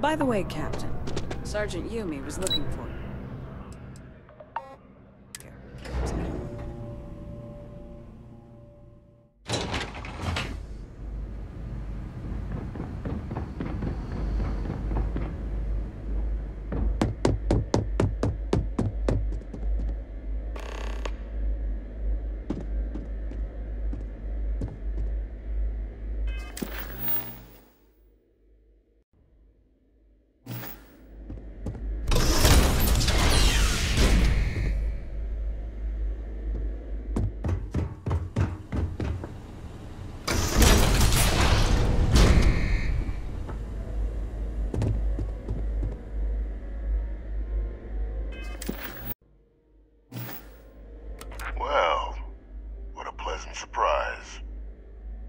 By the way, Captain, Sergeant Yumi was looking for you. Well, what a pleasant surprise.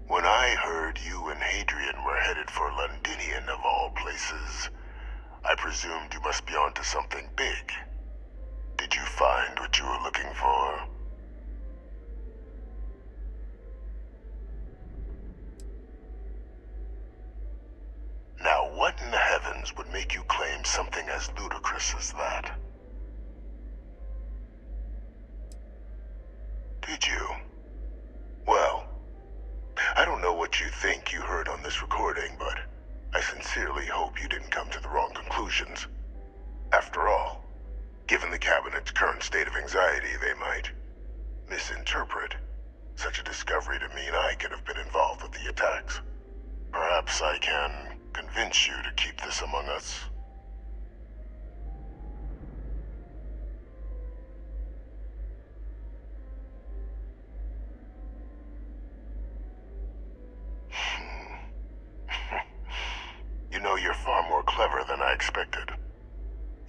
When I heard you and Hadrian were headed for Londinian of all places, I presumed you must be onto something big. Did you find what you were looking for? Now, what in the heavens would make you claim something as ludicrous as that? Did you? Well, I don't know what you think you heard on this recording, but I sincerely hope you didn't come to the wrong conclusions. After all, given the Cabinet's current state of anxiety, they might misinterpret such a discovery to mean I could have been involved with the attacks. Perhaps I can convince you to keep this among us. You know, you're far more clever than I expected.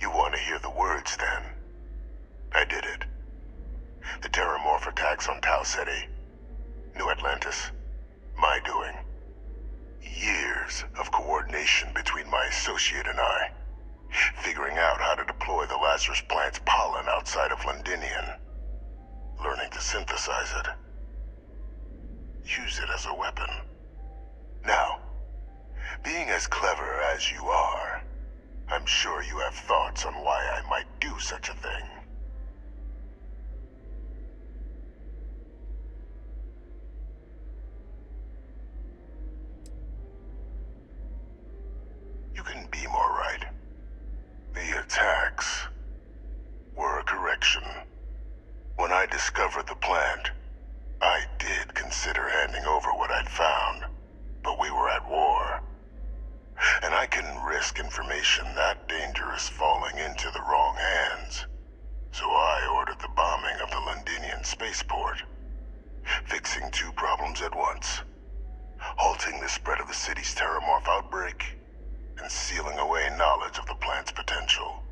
You want to hear the words, then? I did it. The Terramorph attacks on Tau Ceti, New Atlantis, my doing. Years of coordination between my associate and I, figuring out how to deploy the Lazarus plant's pollen outside of Londinian, learning to synthesize it, use it as a weapon. Now, being as clever as you are, I'm sure you have thoughts on why I might do such a thing. You can be more right. The attacks were a correction. When I discovered the plant, I did consider handing over what I'd found, but we were at war. And I couldn't risk information that dangerous falling into the wrong hands. So I ordered the bombing of the Londinian spaceport, fixing two problems at once: halting the spread of the city's Terramorph outbreak, and sealing away knowledge of the plant's potential.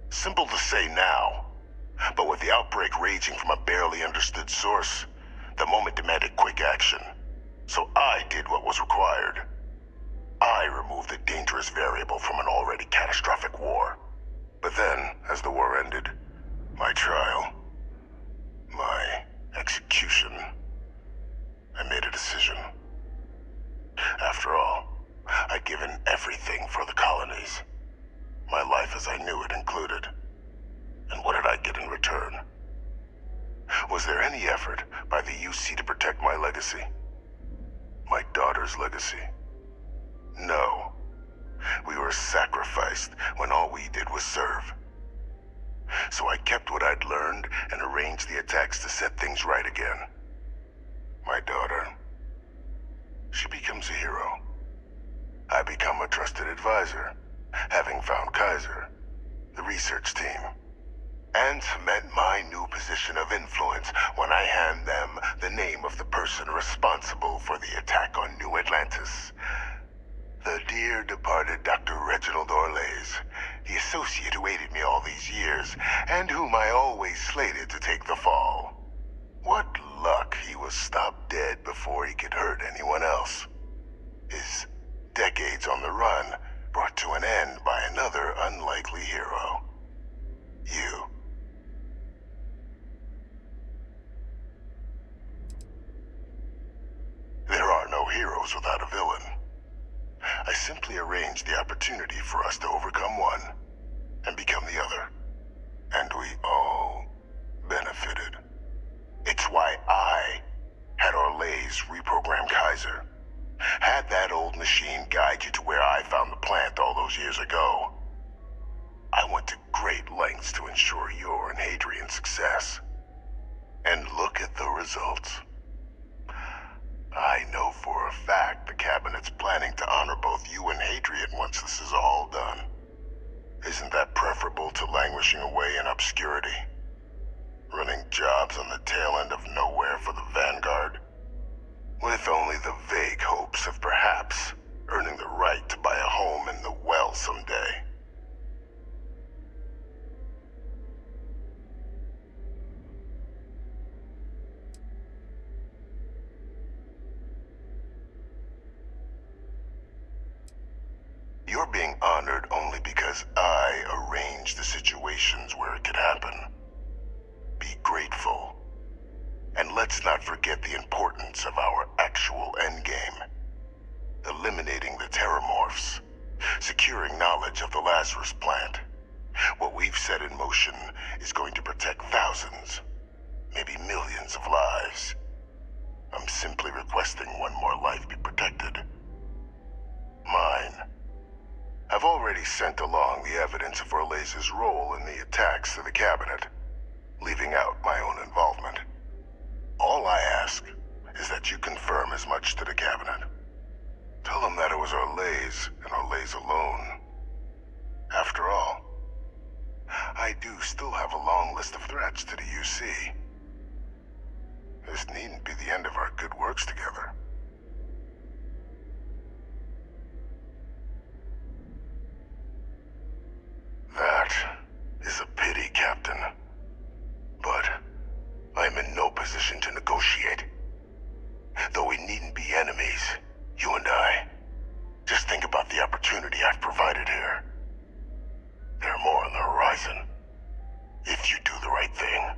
Simple to say now, but with the outbreak raging from a barely understood source, the moment demanded quick action. So I did what was required. I removed the dangerous variable from an already catastrophic war. But then, as the war ended, my trial, my execution, I made a decision. After all, I'd given everything for the colonies. My life as I knew it included. And what did I get in return? Was there any effort by the UC to protect my legacy? My daughter's legacy? No. We were sacrificed when all we did was serve. So I kept what I'd learned and arranged the attacks to set things right again. My daughter, she becomes a hero. I become a trusted advisor, having found Kaiser, the research team, and cement my new position of influence when I hand them the name of the person responsible for the attack on New Atlantis. The dear departed Dr. Reginald Orlays, the associate who aided me all these years, and whom I always slated to take the fall. What luck he was stopped dead before he could hurt anyone else. His decades on the run brought to an end by another unlikely hero. You. heroes without a villain. I simply arranged the opportunity for us to overcome one and become the other. And we all benefited. It's why I had Orlays reprogram Kaiser. Had that old machine guide you to where I found the plant all those years ago. I went to great lengths to ensure your and Hadrian's success. And look at the results. I know for a fact the Cabinet's planning to honor both you and Hadrian once this is all done. Isn't that preferable to languishing away in obscurity? Running jobs on the tail end of nowhere for the Vanguard? With only the vague hopes of perhaps earning the right to buy a home in the well someday. You're being honored only because I arranged the situations where it could happen. Be grateful. And let's not forget the importance of our actual endgame. Eliminating the Terramorphs. Securing knowledge of the Lazarus plant. What we've set in motion is going to protect thousands, maybe millions of lives. I'm simply requesting one more life be protected. Mine. I've already sent along the evidence of Orlays' role in the attacks to the Cabinet, leaving out my own involvement. All I ask is that you confirm as much to the Cabinet. Tell them that it was Orlays and Orlays alone. After all, I do still have a long list of threats to the UC. This needn't be the end of our good works together. That is a pity, Captain. But I'm in no position to negotiate. Though we needn't be enemies, you and I. Just think about the opportunity I've provided here. There are more on the horizon. If you do the right thing.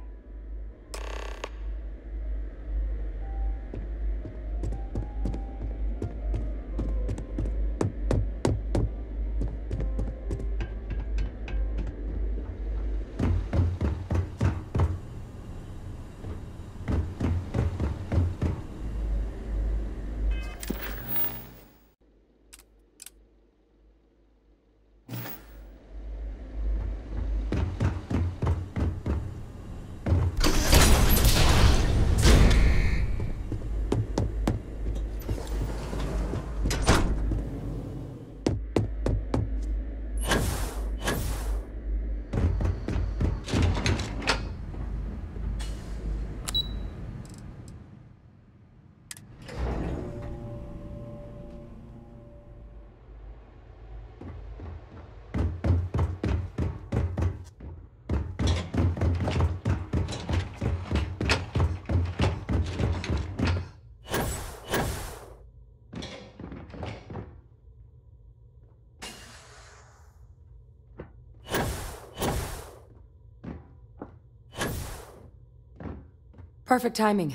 Perfect timing.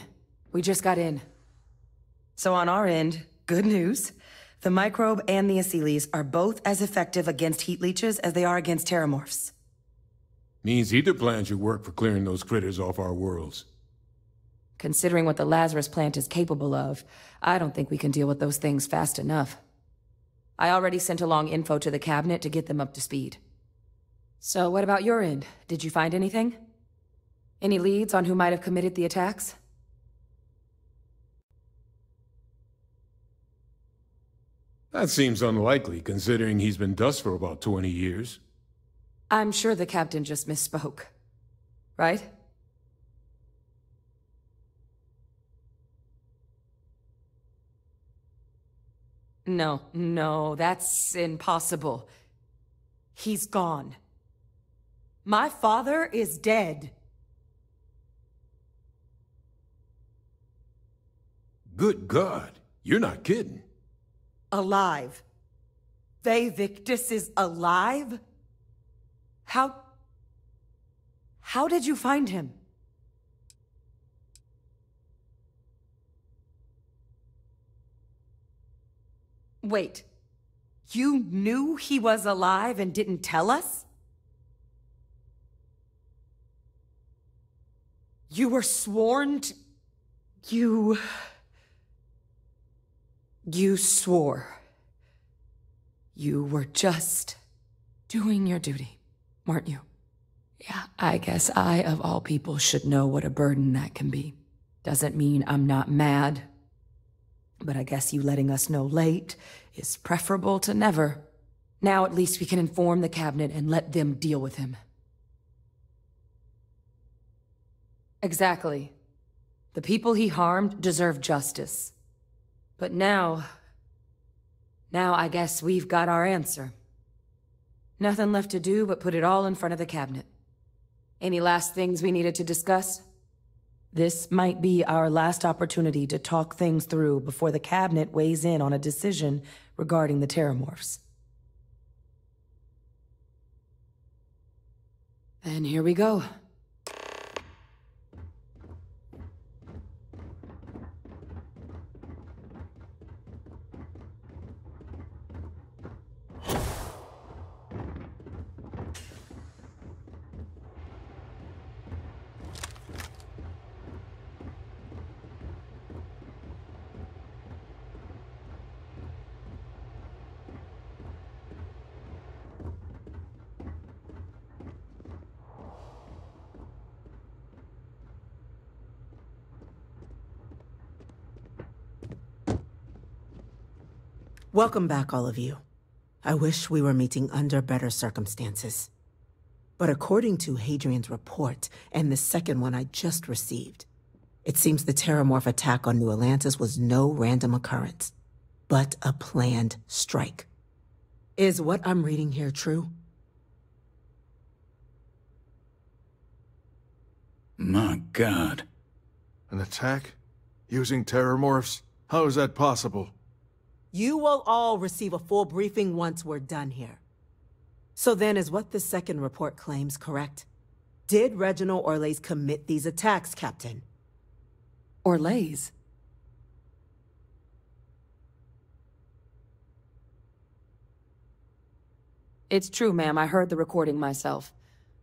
We just got in. So on our end, good news. The microbe and the Asylees are both as effective against heat leeches as they are against Terramorphs. Means either plan should work for clearing those critters off our worlds. Considering what the Lazarus plant is capable of, I don't think we can deal with those things fast enough. I already sent along info to the Cabinet to get them up to speed. So what about your end? Did you find anything? Any leads on who might have committed the attacks? That seems unlikely, considering he's been dust for about 20 years. I'm sure the Captain just misspoke. Right? No, that's impossible. He's gone. My father is dead. Good God, you're not kidding. Alive. Ve Victus is alive? How did you find him? Wait. You knew he was alive and didn't tell us? You were sworn to... You swore. You were just doing your duty, weren't you? Yeah, I guess I, of all people, should know what a burden that can be. Doesn't mean I'm not mad. But I guess you letting us know late is preferable to never. Now at least we can inform the cabinet and let them deal with him. Exactly. The people he harmed deserve justice. But now I guess we've got our answer. Nothing left to do but put it all in front of the cabinet. Any last things we needed to discuss? This might be our last opportunity to talk things through before the cabinet weighs in on a decision regarding the Terramorphs. Then here we go. Welcome back, all of you. I wish we were meeting under better circumstances. But according to Hadrian's report, and the second one I just received, it seems the Terramorph attack on New Atlantis was no random occurrence, but a planned strike. Is what I'm reading here true? My God. An attack? Using Terramorphs? How is that possible? You will all receive a full briefing once we're done here. So then, is what the second report claims correct? Did Reginald Orlays commit these attacks, Captain? Orlays? It's true, ma'am. I heard the recording myself.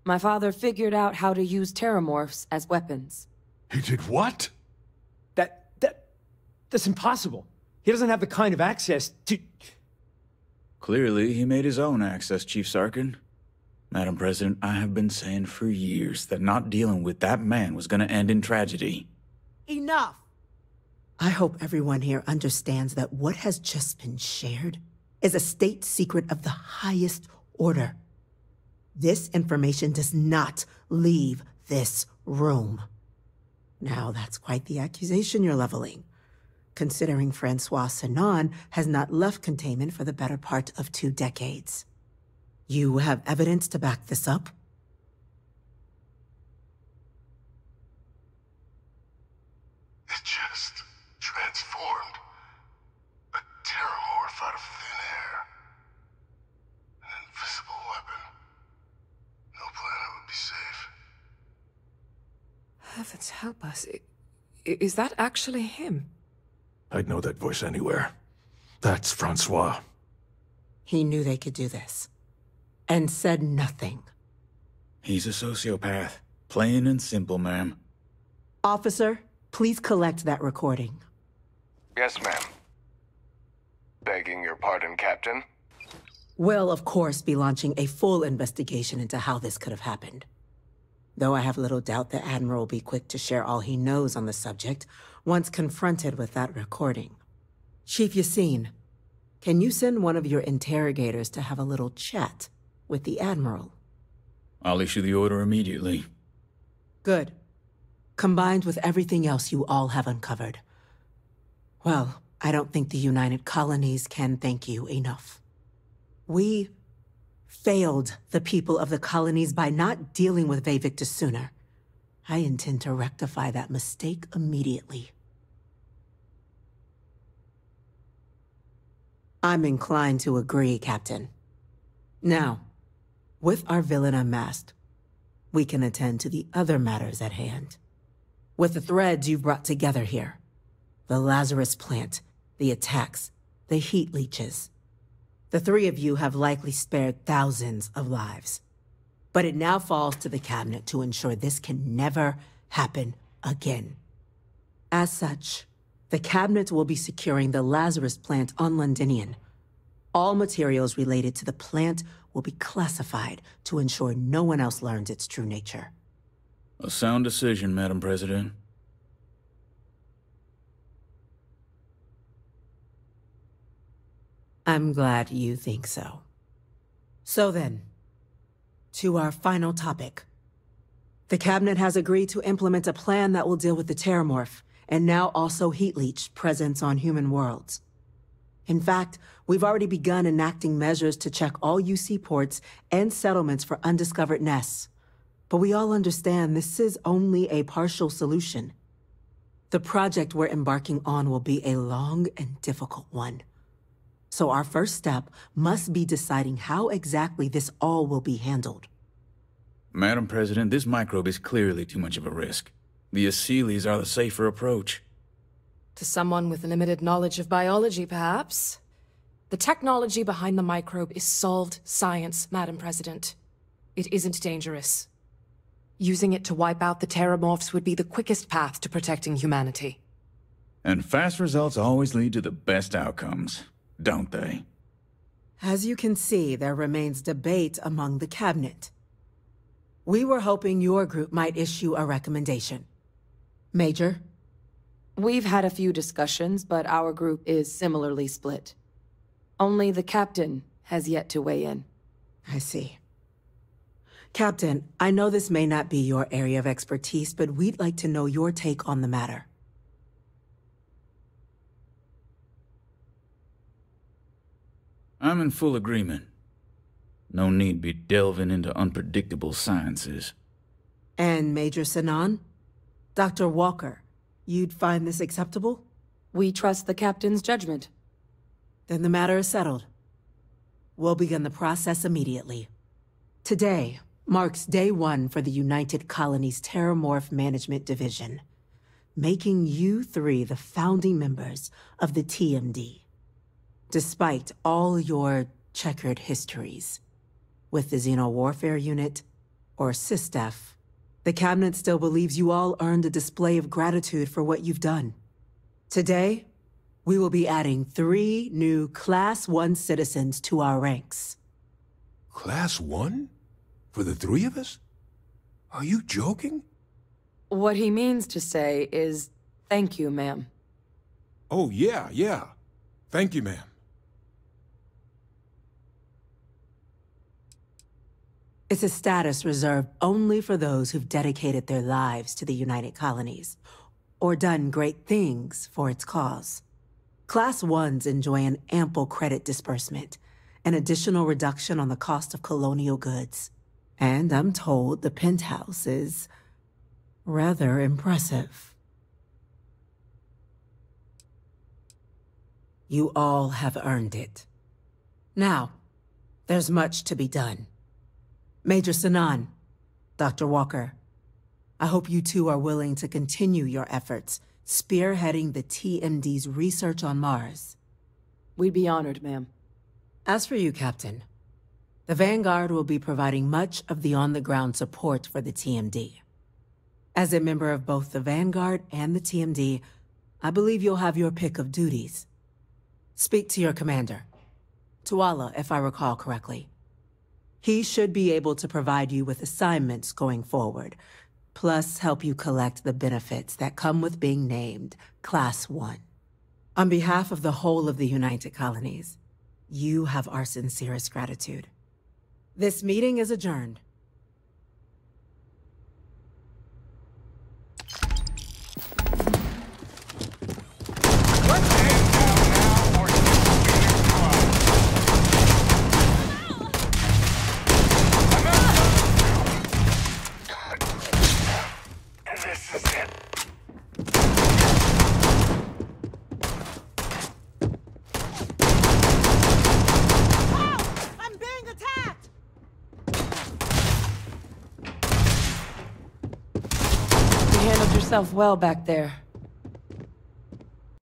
My father figured out how to use Terramorphs as weapons. He did what? That's impossible. He doesn't have the kind of access to... Clearly, he made his own access, Chief Sarkin. Madam President, I have been saying for years that not dealing with that man was gonna end in tragedy. Enough! I hope everyone here understands that what has just been shared is a state secret of the highest order. This information does not leave this room. Now, that's quite the accusation you're leveling, considering Francois Sinon has not left containment for the better part of 2 decades. You have evidence to back this up? It just transformed. A Terramorph out of thin air. An invisible weapon. No planet would be safe. Heavens help us. Is that actually him? I'd know that voice anywhere. That's Francois. He knew they could do this, and said nothing. He's a sociopath. Plain and simple, ma'am. Officer, please collect that recording. Yes, ma'am. Begging your pardon, Captain. We'll, of course, be launching a full investigation into how this could have happened. Though I have little doubt the Admiral will be quick to share all he knows on the subject once confronted with that recording. Chief Yassine, can you send one of your interrogators to have a little chat with the Admiral? I'll issue the order immediately. Good. Combined with everything else you all have uncovered. Well, I don't think the United Colonies can thank you enough. We failed the people of the colonies by not dealing with Vavictus sooner. I intend to rectify that mistake immediately. I'm inclined to agree, Captain. Now, with our villain unmasked, we can attend to the other matters at hand. With the threads you've brought together here, the Lazarus plant, the attacks, the heat leeches. The three of you have likely spared thousands of lives. But it now falls to the cabinet to ensure this can never happen again. As such, the cabinet will be securing the Lazarus plant on Londinian. All materials related to the plant will be classified to ensure no one else learns its true nature. A sound decision, Madam President. I'm glad you think so. So then, to our final topic. The cabinet has agreed to implement a plan that will deal with the Terramorph, and now also Heat Leech presence on human worlds. In fact, we've already begun enacting measures to check all UC ports and settlements for undiscovered nests. But we all understand this is only a partial solution. The project we're embarking on will be a long and difficult one. So our first step must be deciding how exactly this all will be handled. Madam President, this microbe is clearly too much of a risk. The Aseles are the safer approach. To someone with limited knowledge of biology, perhaps. The technology behind the microbe is solved science, Madam President. It isn't dangerous. Using it to wipe out the Terramorphs would be the quickest path to protecting humanity. And fast results always lead to the best outcomes, don't they? As you can see, there remains debate among the cabinet. We were hoping your group might issue a recommendation. Major? We've had a few discussions, but our group is similarly split. Only the captain has yet to weigh in. I see. Captain, I know this may not be your area of expertise, but we'd like to know your take on the matter. I'm in full agreement. No need be delving into unpredictable sciences. And Major Sinan? Dr. Walker, you'd find this acceptable? We trust the captain's judgment. Then the matter is settled. We'll begin the process immediately. Today marks day one for the United Colonies Terramorph Management Division, making you three the founding members of the TMD. Despite all your checkered histories, with the Xeno-Warfare Unit, or SysDef, the Cabinet still believes you all earned a display of gratitude for what you've done. Today, we will be adding 3 new Class 1 citizens to our ranks. Class 1? For the 3 of us? Are you joking? What he means to say is, thank you, ma'am. Oh, yeah. Thank you, ma'am. It's a status reserved only for those who've dedicated their lives to the United Colonies, or done great things for its cause. Class 1s enjoy an ample credit disbursement, an additional reduction on the cost of colonial goods. And I'm told the penthouse is rather impressive. You all have earned it. Now, there's much to be done. Major Sinan, Dr. Walker, I hope you two are willing to continue your efforts, spearheading the TMD's research on Mars. We'd be honored, ma'am. As for you, Captain, the Vanguard will be providing much of the on-the-ground support for the TMD. As a member of both the Vanguard and the TMD, I believe you'll have your pick of duties. Speak to your commander, Tuala, if I recall correctly. He should be able to provide you with assignments going forward, plus help you collect the benefits that come with being named Class 1. On behalf of the whole of the United Colonies, you have our sincerest gratitude. This meeting is adjourned. Yourself well back there.